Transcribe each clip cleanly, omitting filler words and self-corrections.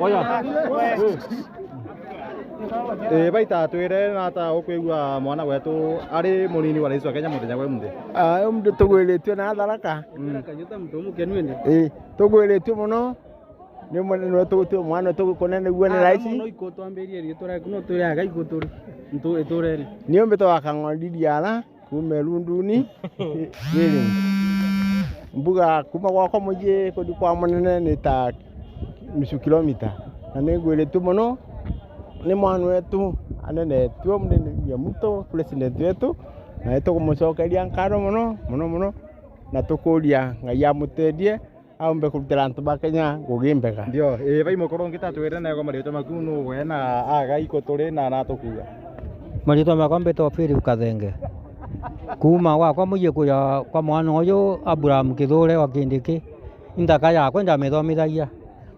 Oya. Baita twire na ta ukwigua mwana wetu ari munini wa Rais wa Kenya muthenya gwa muthi. Mndu tugwiritwe na Tharaka. Kanyuta mtu mukenu Tugwiritwe muno. Ni mwana tu mwana tu konene guone Rais. No iko twambirie rietwa kuno turi ga iguturi. Ntu itureri. Ni ombeto wakang'ondiria ala kume Lunduni. Yeli. Mbuga kuma gwakwa muji kudi kwa munene ni ta nusu kilomita. Na nigwiritwe muno. Ni mwana wetu anene tuo munene ya muto president wetu na tukumucokeria nkaro muno na tukuria ngai amutendie aumbe kurutira antu ba Kenya ngugimbega ndio vai mukorwo ngitatwire na go marito maku no we na aga iko turi na tukuga marito makwa mbeto Philip Kathenge kuma wakwa muye kuya kwa mwana uyu Abraham Kithure wa Kindiki indaka yakwa ndamithomithagia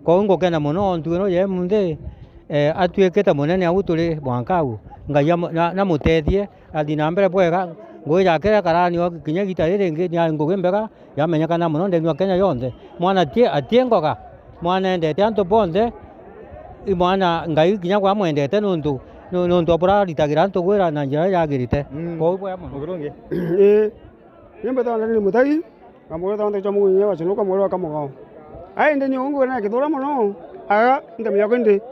ko ngukena muno ntuino ye munthi atuikite munene au turi mwankau ngai na mutethie athi na mbere bwega ngui yake karanio kinya gita ringi ni ngugimbega yamenyekana muno ndeni wa Kenya yonthe mwana atiengoga mwana ndete antu bonthe mwana ngai kinya kwa mwendete nuntu apura ritagira antu gwira na njira yagirite ko bwa muno mugrungi nimbe tanda ni mutai kamwe tanda chamu nyewa chinuka mwero kamuga ai ndeni ungu na Kithure muno aga ndemya kwende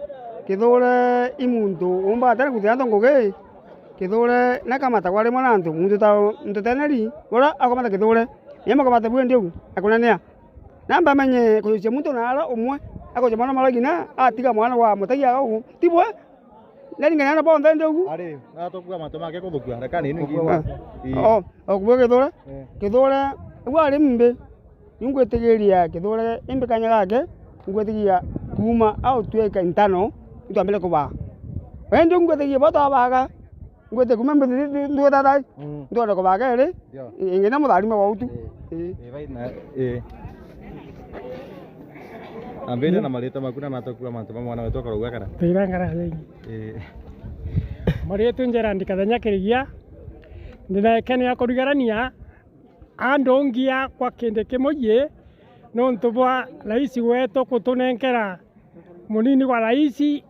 Kithure imuntu umba atari kuthianda nguge Kithure na kamata kwale mwanantu muntu ta nteteneri ora akamata Kithure yema kamata bwende u akunania namba menye kuyoche muntu nala umwe akoje mwana malagina atiga mwana wa mutagia au tibwe nalingana na bonde ndugu ari na tokuga matoma ke kuthukua reka ni ningi okubwe Kithure wali mbe ngwetegeria Kithure imbe kanya gake ngwetegia kuma au tueka intano itambele kuba wende ngwetegia bato abaga ngwete kumembe ndo dada ndo ko baga ere ingena mudari ma wautu vai na ambele na maleta makuna matokuwa mantoma mwana wetu akarugwa kana tirangara lengi marietu njera ndikathenya kirigia ndina kene ya kurugarania andongia kwa kinde kimoye no ntubwa Rais wetu kutunenkera munini wa Rais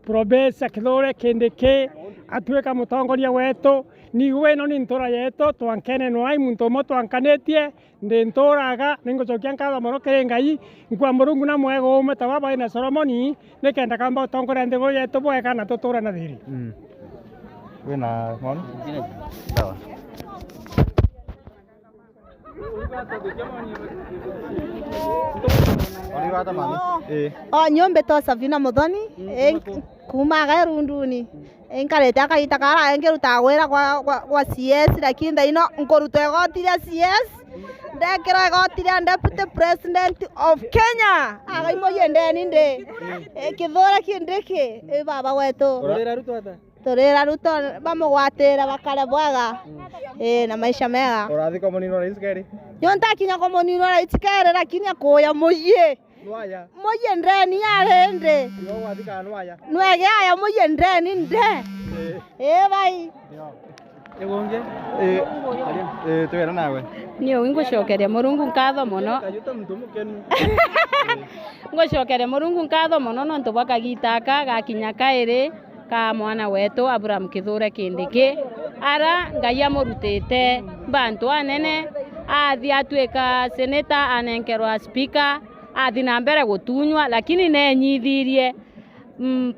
Profesa Kithure Kindiki atuika mutongoria wetu ni weno ni ntora yetu twankene no ai muntu mo twankanetie ndi ntoraga ningucokia nkatho muno kiri ngai nkwa Murungu na mwego ume tawaba na Solomoni nikenda kamba utongoria ndigo yetu bwega na tutura na thiri wena mon sawa nyombe to Savina Muthoni kuma Gairunduni enkarete akaita kara engeruta gwira kwa CS lakini ndaino nkoruta egotire CS ndekira egotire Deputy President of Kenya agaimoye ndeni ndi Kithure Kindiki baba wetu turira ruto bamugwatira bakare bwega na maisha mega urathiko munino Rais Keri yonta kinya ko munino Rais Keri lakini akoya muye nwaya muye ndeni yarende yo wathika nwaya nwege aya muye ndeni nde bai egonge twera nawe niyo ngucokeria Murungu nkatho muno kayuta muntu mukenu ngucokeria Murungu nkatho muno no ntubwa kagitaka gakinya kairi ka mwana wetu Abraham Kithure Kindiki ara ngai amurutite bantu anene athi atuika senator anenkerwa speaker athi na mbere gutunywa lakini nenyithirie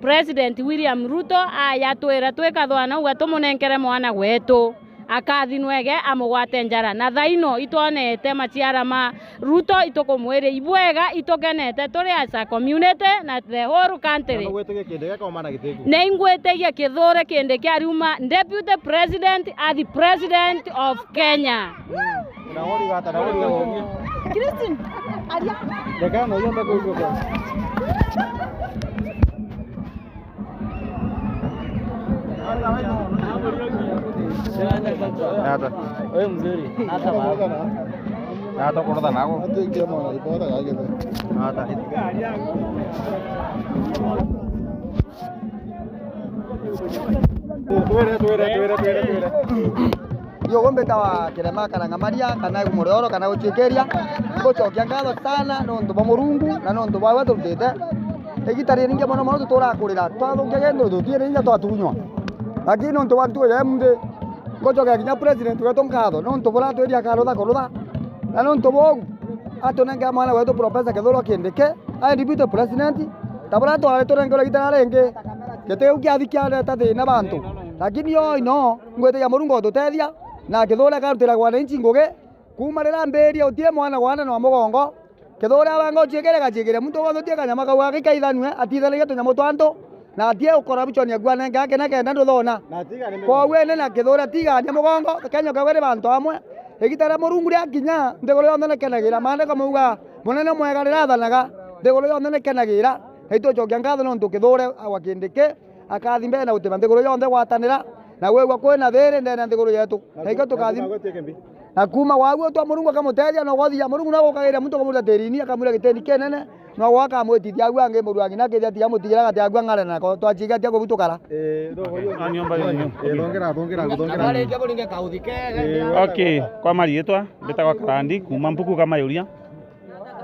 President William Ruto ayatwira twika thwana uga tumunenkere mwana wetu akathinwege amugwate njara na thaino itonete maciara ma Ruto itukumwire ibwega itukenete turi as a community na the whole country na ingwetegia Kithure Kindiki ariuma Deputy President at the President of Kenya Christine aria deka no yomba kuigoka Nada. Wewe mzuri. Hata baba. Hata kuroda nako. Hata ikiwa mwana ipoda gage. Hata. Tuere. ndio gombe tawa kirema kana ngamaria kana kumororo kana guchekeria ngochokia ngatho sana no ndo bamurungu na no ndo bawa tutete egitari ninge mono mono tutora kurira twathukia gendo tutie ninge twatunywa lakini no ndo bantu ya munde ngochokia kinya president wetu ngatho no ndo bora tweria karutha na no ndo bogu atonanga mwana wetu professor Kithuro Kindiki ai deputy president tabora twale torengero gitara renge kete ukiathikia tathina bantu lakini yo ino ngwete ya murungu tutethia na Kithuro karutira kwa nchi nguge kuma rira mberia utie mwana wana no mugongo Kithuro abango chigere muntu wothe tie kanyama kau agikaithanwe atithanagia tunyamu twantu na atie ukora bichonia gwana ngake na kenda nduthona kwa wene na Kithuro tigania mugongo Kenya kawere bantu amwe egitara murungu ria kinya ndigoro yothe nekenagira mane kamuga munene mwega rirathanaga ndigoro yothe nekenagira heito chokia ngatho no ntu Kithuro wa Kindiki akathimbe na utima ndigoro yothe gwatanira na wewe kwena thiri ndena ndigoro yetu heiko tukathimbe na kuma waguo twa murungu akamutethia no gwathia murungu no gukagira muntu kamuta tirini akamura giteni kenene no gwaka mwitithia agwa ange muruangi na kithia tia mutigira gati agwa ngare na ko twachiga tia kubutukara Okay, kwa marietwa betagwa Karandi kuma mpuku kama yuria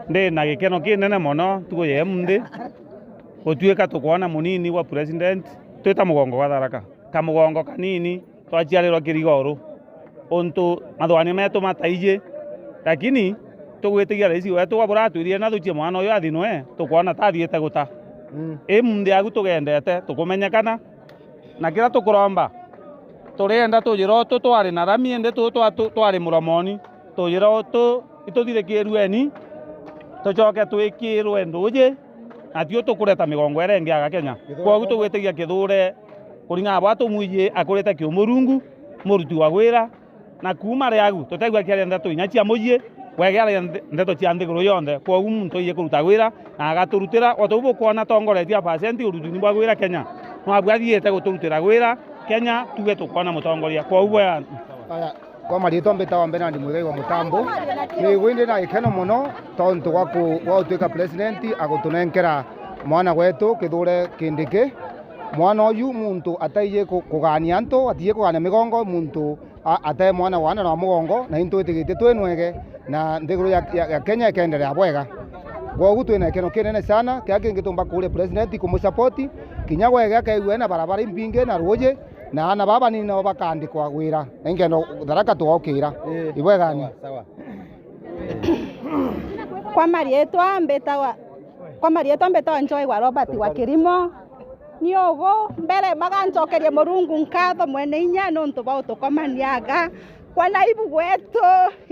ndi na gikeno kinene mono tugoye munde otuika tukwana munini wa president twita mugongo wa Tharaka kamugongo kanini twachiarirwa Kirigoru onto mathwani metu mataije lakini tugwitigia raisi wetu wabura twirie na thuchie mwana uyu athinwe tukona tathiete guta munde agu tugendete tukumenyekana na kira tukuromba turienda tujiro tu twari na ramiende tu twari muromoni tujiro tu ituthire kirueni tucoke twikirwe nduje atio tukureta migongo erenge aga Kenya kwa tugwitigia Kithure kuringa bwatu muije akureta kiumurungu muruti wa gwira na kuma riagu tutegwa kiaria ndeto inyachia mujie wegera ndeto cia ndiguru yonde kwa muntu iye kuruta gwira na agaturutira otubu kuona tongoretia percent urutini bwa gwira Kenya no abwathiete guturutira gwira Kenya tuge tukona mutongoria kwa ubo ya aya kwa marieto mbeta wa Bernard Muigai wa Mutambo ni gwinde na ikeno muno tontu gwa utuika president agutunenkera mwana wetu Kithure Kindiki mwana uyu muntu ataiye kugania antu atiye kugania migongo muntu atae mwana wana na mugongo na into itigite twenwege na ndiguru ya Kenya ikaendelea bwega gwogu twina ikeno kinene sana kia kingitumba kule president kumusupport kinya wega kaigwe na barabara imbinge na ruje na ana baba ni no bakandikwa gwira engendo Tharaka tuokira ibwegani sawa kwa marietwa mbetawa Njoi wa Robert wa Kirimo niogo mbere magancokeria murungu nkatho mwene inya no ntu ba utukomaniaga kwa naibu wetu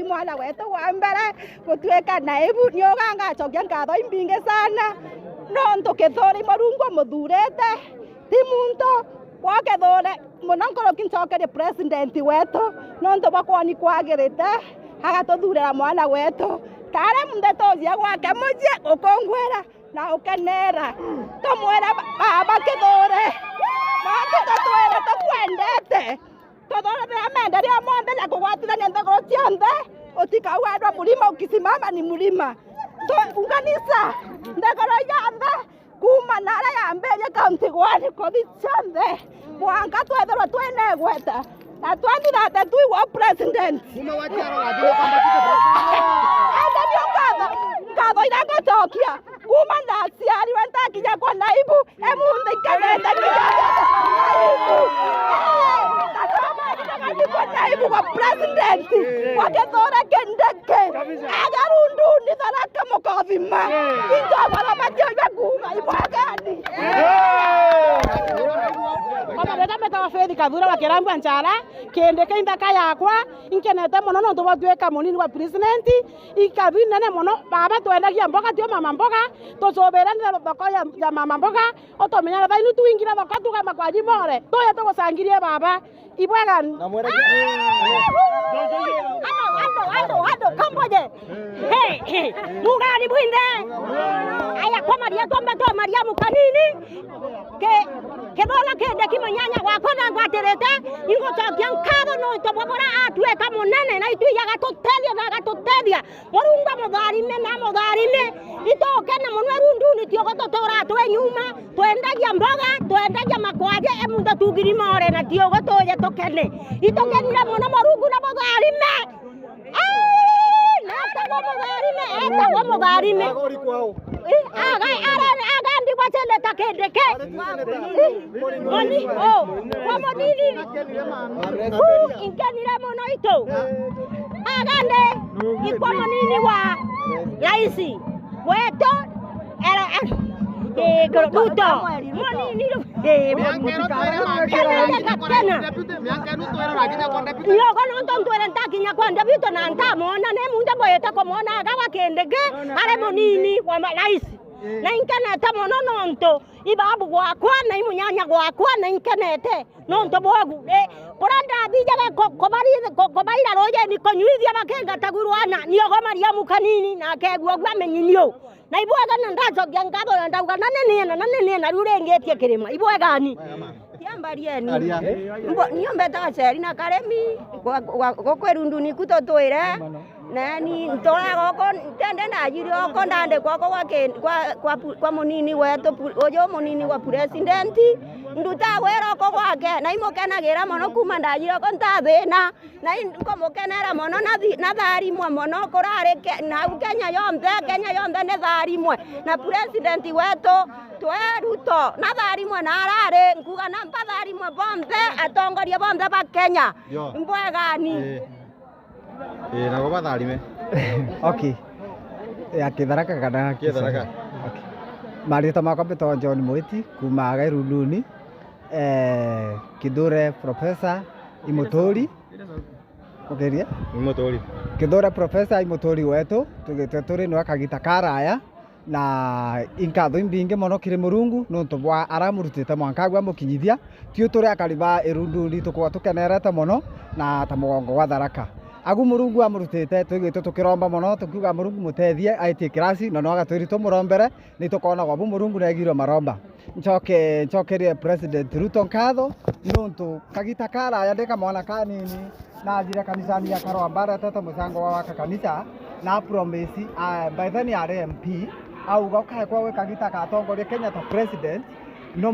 mwana wetu wa mbere gutuika naibu nioga ngacokia nkatho imbinge sana no ntu Kithure murungu muthurete ti muntu wa Kithure muno ngoro kincokeria president wetu no ntu bakwani kwagirite agatuthurira mwana wetu kare mundeto cia gwake mujie ukongwera na ukenera tumwera baba Kithure na tutwere tukwendete tuthore amenderia monde na kugwatirania nthogoro cionthe utikauendwa mulima ukisimama ni mulima unganisa nthogoro yothe kuma nara ya mberia kaunti gwani kuthi cionthe mwanga twethirwo twinegweta na twandithate tuigwo president ngatho iragocokia kuma ndaciarirwe ndakinya kwa naibu emunthe ikenete kwa naibu kwa president kwa Kithure Kindiki agarunduni Tharaka mukothima injobara matioiwe kuma ibwagani Kamareta metawa Faith Kathura wa Kirambwa Nchara Kindiki indaka yakwa inkenete muno no tubatuika munini wa president ikabi nene muno baba twendagia mboga tio mama mboga tucoberanira thoko ya mama mboga otomenyana thainu tuingira thoko tugama kwa jimore tuye tugucangirie baba ibwegani ando kamboje mugari bwinde aya kwa Maria tombe to Maria mukanini ke Kithure Kindiki munyanya gwakwa na ngwatirite ingucokia nkatho no tubabora atweka munene na itwiyaga tutethia na gatutethia murungu mutharime na mutharime itoke na munwe runduni tio gototora twe nyuma twendagia mboga twendagia makwaje emundu tugirima ore na tio gotoye tokene itokenire muno marungu na mutharime Eta mugarime agandi kwachende takendeke moni kwa monini inkenire muno ito agande ikwa monini wa raisi weto era Ruto monini yo kono tonto era ntakinya kwa ndabito na ntamona ne munda boyeta komona agawa kendege are monini wa raisi na inkenete mono nonto ibabu gwakwa na imunyanya gwakwa na inkenete nonto bogu kuranda bijaga kobaira roje ni konyuithia bakenga tagurwana niyo gomaria mukanini na kegwa gwamenyinio na ibwaga na ndacokia ngatho na ndauga nane na rurengetie kirima ibwaga ni tiambarieni niombe taceri na karemi gokwerunduni kutotwire nani ntora goko tende na jiri oko ndande kwako kwa munini wetu ojo munini wa president nduta wera ko gwake na imokenagira mono kuma ndajira ko ntathina na ngomokenera mono na thari mwe mono kurare na Kenya yombe ne thari mwe na president wetu Ruto na thari mwe na arare nguga na thari mwe bombe atongoria bombe ba Kenya mbwegani na goba tharime okay ya kitharaka kana kitharaka okay marita makwa beto John Mwiti kuma Gairunduni Kithure Professor Imutori ogeria Imutori Kithure Professor Imutori wetu tugituri no akagita karaya na inkatho imbinge mono kire murungu no tobwa aramurutite mwanka gwa mukinyithia tio turi akariba Irunduni tukwa tukenerete mono na tamugongo wa Tharaka agu murungu amurutite twigite tukiromba mono tukiuga murungu mutethie aitie kirasi no agatwirito murombere ni tukona gwa murungu na egiro maromba nchokerie president Ruto nkatho nontu kagita kara yandika mwana kanini na ajira kanisani ya Karwambara tata musango wa kanisa na promise by then ya MP au gauka kwa we kagita katongoria Kenya ta president no